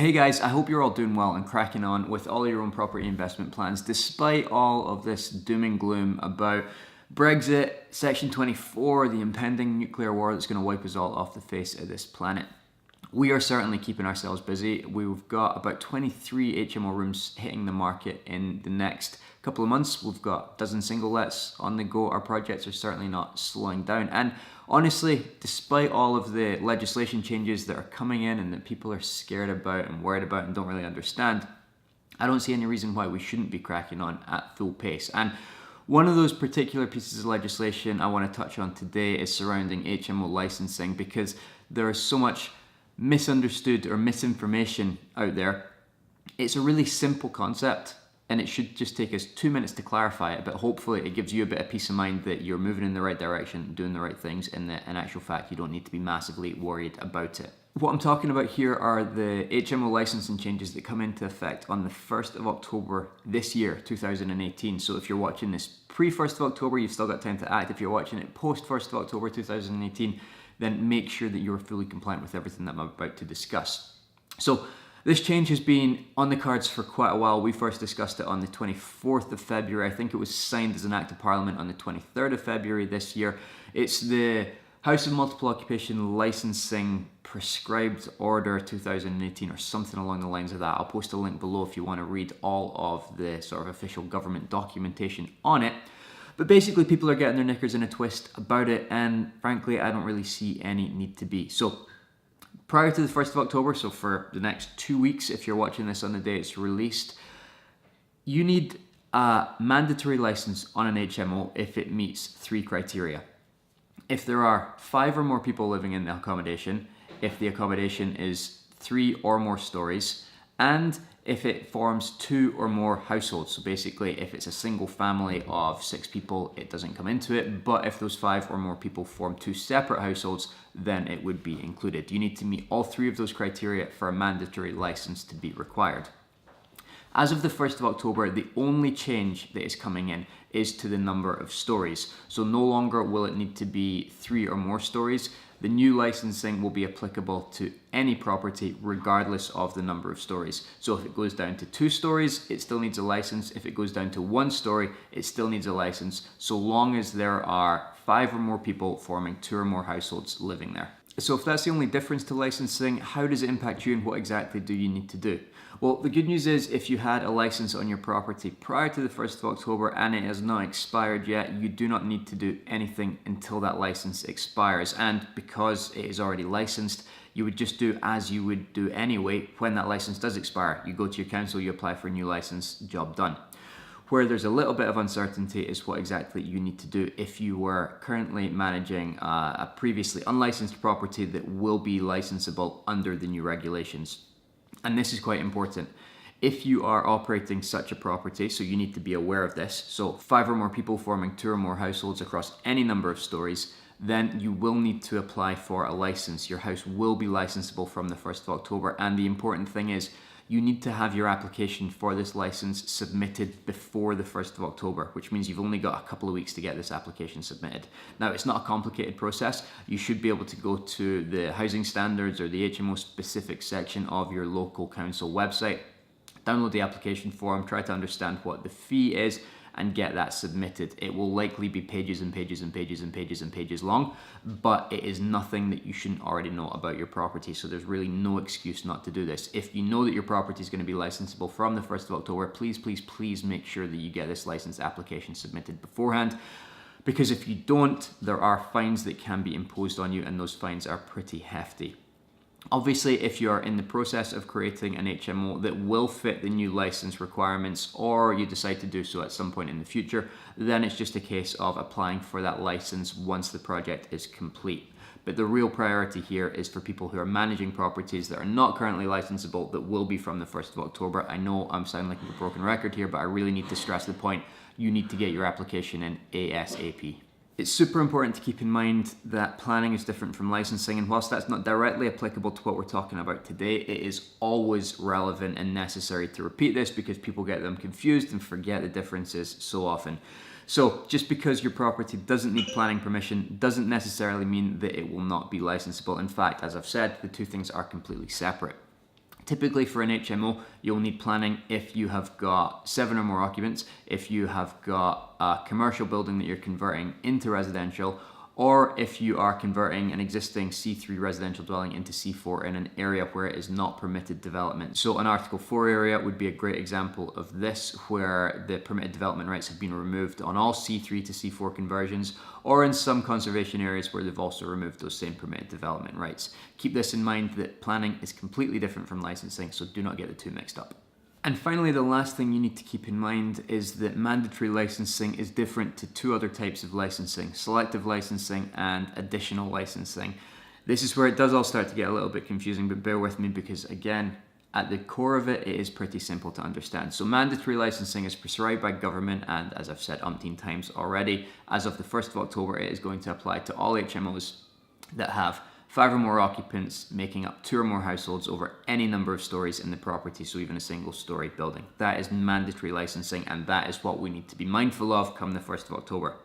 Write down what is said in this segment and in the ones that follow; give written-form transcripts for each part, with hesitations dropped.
Hey guys, I hope you're all doing well and cracking on with all your own property investment plans despite all of this doom and gloom about Brexit, Section 24, the impending nuclear war that's going to wipe us all off the face of this planet. We are certainly keeping ourselves busy. We've got about 23 HMO rooms hitting the market in the next couple of months. We've got a dozen single lets on the go. Our projects are certainly not slowing down. And honestly, despite all of the legislation changes that are coming in and that people are scared about and worried about and don't really understand, I don't see any reason why we shouldn't be cracking on at full pace. And one of those particular pieces of legislation I want to touch on today is surrounding HMO licensing, because there is so much misunderstood or misinformation out there. It's a really simple concept and it should just take us 2 minutes to clarify it, but hopefully it gives you a bit of peace of mind that you're moving in the right direction, doing the right things, and that in actual fact you don't need to be massively worried about it. What I'm talking about here are the HMO licensing changes that come into effect on the 1st of October this year, 2018. So if you're watching this pre-1st of October, you've still got time to act. If you're watching it post-1st of October 2018, then make sure that you're fully compliant with everything that I'm about to discuss. So this change has been on the cards for quite a while. We first discussed it on the 24th of February. I think it was signed as an Act of Parliament on the 23rd of February this year. It's the House of Multiple Occupation Licensing Prescribed Order 2018 or something along the lines of that. I'll post a link below if you want to read all of the sort of official government documentation on it. But basically people are getting their knickers in a twist about it, and frankly I don't really see any need to be. So prior to the 1st of October, so for the next 2 weeks if you're watching this on the day it's released, you need a mandatory license on an HMO if it meets 3 criteria. If there are 5 or more people living in the accommodation, if the accommodation is 3 or more stories, and if it forms 2 or more households. So basically if it's a single family of 6 people, it doesn't come into it, but if those 5 or more people form 2 separate households, then it would be included. You need to meet all 3 of those criteria for a mandatory license to be required. As of the 1st of October, the only change that is coming in is to the number of stories. So no longer will it need to be 3 or more stories. The new licensing will be applicable to any property regardless of the number of stories. So if it goes down to 2 stories, it still needs a license. If it goes down to 1 story, it still needs a license, so long as there are 5 or more people forming 2 or more households living there. So if that's the only difference to licensing, how does it impact you and what exactly do you need to do? Well, the good news is if you had a license on your property prior to the 1st of October and it has not expired yet, you do not need to do anything until that license expires. And because it is already licensed, you would just do as you would do anyway when that license does expire. You go to your council, you apply for a new license, job done. Where there's a little bit of uncertainty is what exactly you need to do if you were currently managing a previously unlicensed property that will be licensable under the new regulations. And this is quite important. If you are operating such a property, so you need to be aware of this, so 5 or more people forming 2 or more households across any number of stories, then you will need to apply for a license. Your house will be licensable from the 1st of October, and the important thing is you need to have your application for this license submitted before the 1st of October, which means you've only got a couple of weeks to get this application submitted. Now, it's not a complicated process. You should be able to go to the housing standards or the HMO specific section of your local council website, download the application form, try to understand what the fee is, and get that submitted. It will likely be pages and pages and pages and pages and pages long, but it is nothing that you shouldn't already know about your property, so there's really no excuse not to do this. If you know that your property is going to be licensable from the 1st of October, please make sure that you get this license application submitted beforehand, because if you don't, there are fines that can be imposed on you, and those fines are pretty hefty. Obviously, if you're in the process of creating an HMO that will fit the new license requirements, or you decide to do so at some point in the future, then it's just a case of applying for that license once the project is complete. But the real priority here is for people who are managing properties that are not currently licensable that will be from the 1st of October. I know I'm sounding like a broken record here, but I really need to stress the point. You need to get your application in ASAP. It's super important to keep in mind that planning is different from licensing, and whilst that's not directly applicable to what we're talking about today, it is always relevant and necessary to repeat this because people get them confused and forget the differences so often. So just because your property doesn't need planning permission doesn't necessarily mean that it will not be licensable. In fact, as I've said, the two things are completely separate. Typically for an HMO, you'll need planning if you have got 7 or more occupants, if you have got a commercial building that you're converting into residential, or if you are converting an existing C3 residential dwelling into C4 in an area where it is not permitted development. So an Article 4 area would be a great example of this, where the permitted development rights have been removed on all C3 to C4 conversions, or in some conservation areas where they've also removed those same permitted development rights. Keep this in mind that planning is completely different from licensing, so do not get the two mixed up. And finally, the last thing you need to keep in mind is that mandatory licensing is different to two other types of licensing: selective licensing and additional licensing. This is where it does all start to get a little bit confusing, but bear with me because, again, at the core of it, it is pretty simple to understand. So mandatory licensing is prescribed by government, and as I've said umpteen times already, as of the 1st of October, it is going to apply to all HMOs that have 5 or more occupants making up 2 or more households over any number of stories in the property, so even a single story building. That is mandatory licensing, and that is what we need to be mindful of come the 1st of October.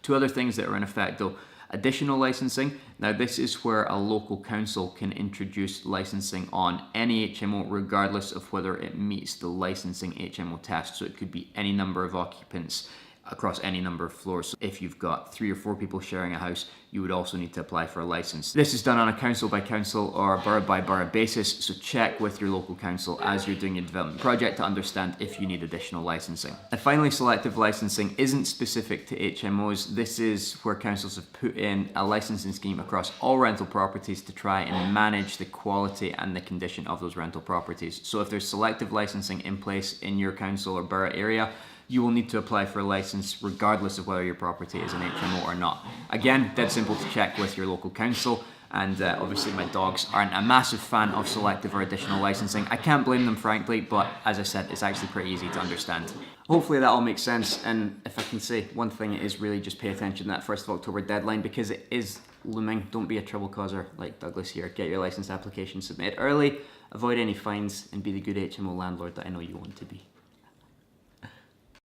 Two other things that are in effect though: additional licensing. Now this is where a local council can introduce licensing on any HMO regardless of whether it meets the licensing HMO test. So it could be any number of occupants across any number of floors. So if you've got 3 or 4 people sharing a house, you would also need to apply for a license. This is done on a council by council or borough by borough basis, so check with your local council as you're doing your development project to understand if you need additional licensing. And finally, selective licensing isn't specific to HMOs. This is where councils have put in a licensing scheme across all rental properties to try and manage the quality and the condition of those rental properties. So if there's selective licensing in place in your council or borough area, you will need to apply for a license regardless of whether your property is an HMO or not. Again, dead simple to check with your local council, and obviously my dogs aren't a massive fan of selective or additional licensing. I can't blame them, frankly, but as I said, it's actually pretty easy to understand. Hopefully that all makes sense, and if I can say one thing, it is really just pay attention to that 1st of October deadline, because it is looming. Don't be a trouble causer like Douglas here. Get your license application submitted early, avoid any fines, and be the good HMO landlord that I know you want to be.